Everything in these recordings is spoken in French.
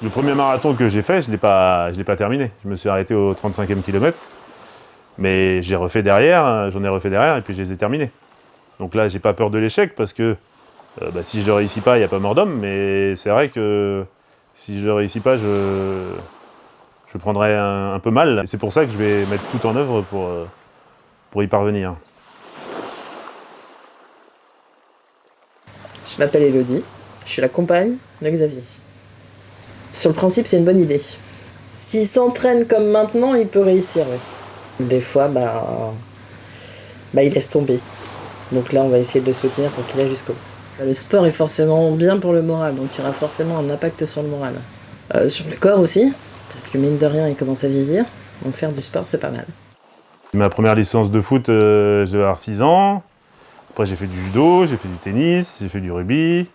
Le premier marathon que j'ai fait, je l'ai pas terminé. Je me suis arrêté au 35e kilomètre. Mais j'en ai refait derrière et puis je les ai terminés. Donc là, j'ai pas peur de l'échec parce que si je ne réussis pas, il n'y a pas mort d'homme. Mais c'est vrai que si je ne réussis pas, je prendrai un peu mal. Et c'est pour ça que je vais mettre tout en œuvre pour y parvenir. Je m'appelle Elodie, je suis la compagne de Xavier. Sur le principe, c'est une bonne idée. S'il s'entraîne comme maintenant, il peut réussir, oui. Des fois, il laisse tomber. Donc là, on va essayer de le soutenir pour qu'il aille jusqu'au bout. Le sport est forcément bien pour le moral, donc il y aura forcément un impact sur le moral. Sur le corps aussi, parce que mine de rien, il commence à vieillir, donc faire du sport, c'est pas mal. Ma première licence de foot, je devais avoir 6 ans. Après, j'ai fait du judo, j'ai fait du tennis, j'ai fait du rugby.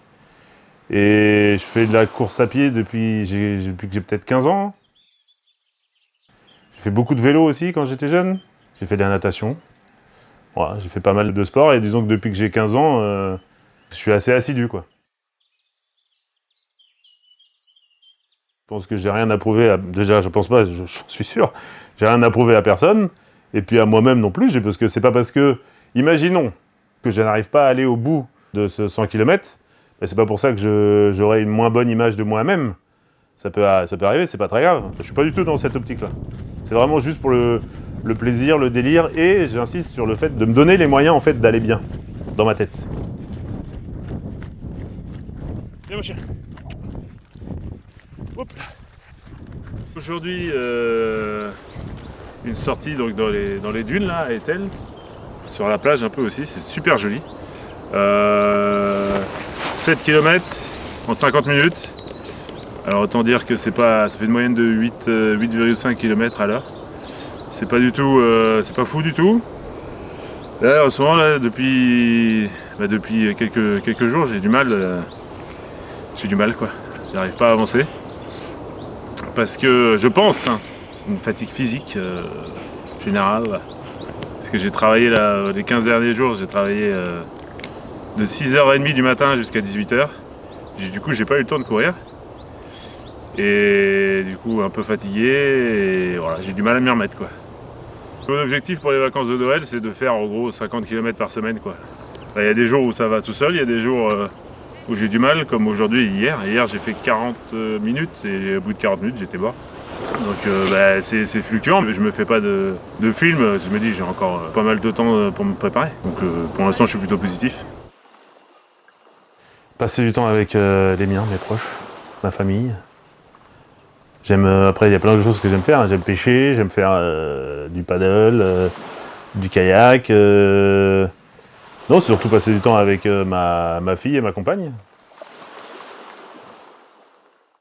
Et je fais de la course à pied depuis que j'ai peut-être 15 ans. J'ai fait beaucoup de vélo aussi quand j'étais jeune. J'ai fait de la natation. Voilà, j'ai fait pas mal de sport et disons que depuis que j'ai 15 ans, je suis assez assidu, quoi. Je pense que j'ai rien à prouver déjà, je pense pas, j'en suis sûr. J'ai rien à prouver à personne. Et puis à moi-même non plus, parce que c'est pas parce que, imaginons que je n'arrive pas à aller au bout de ce 100 km, c'est pas pour ça que j'aurai une moins bonne image de moi-même. Ça peut arriver, c'est pas très grave. Je suis pas du tout dans cette optique-là. C'est vraiment juste pour le plaisir, le délire, et j'insiste sur le fait de me donner les moyens en fait d'aller bien dans ma tête. Viens mon chien. Hop là. Aujourd'hui, une sortie donc dans les dunes là, à Etel, sur la plage un peu aussi, c'est super joli. 7 km en 50 minutes. Alors autant dire que ça fait une moyenne de 8,5 km à l'heure. C'est pas du tout, c'est pas fou du tout. Là en ce moment là, depuis quelques jours, j'ai du mal quoi. J'arrive pas à avancer parce que je pense, c'est une fatigue physique générale. Parce que j'ai travaillé là, les 15 derniers jours, j'ai travaillé de 6h30 du matin jusqu'à 18h. Du coup, j'ai pas eu le temps de courir. Et du coup, un peu fatigué, et voilà, j'ai du mal à m'y remettre, quoi. Mon objectif pour les vacances de Noël, c'est de faire en gros 50 km par semaine, quoi. Il y a des jours où ça va tout seul, il y a des jours où j'ai du mal, comme aujourd'hui et hier. Hier, j'ai fait 40 minutes, et au bout de 40 minutes, j'étais mort. Donc c'est fluctuant, mais je me fais pas de film. Je me dis j'ai encore pas mal de temps pour me préparer. Donc pour l'instant je suis plutôt positif. Passer du temps avec les miens, mes proches, ma famille. Après il y a plein de choses que j'aime faire. J'aime pêcher, j'aime faire du paddle, du kayak. Non, c'est surtout passer du temps avec ma fille et ma compagne.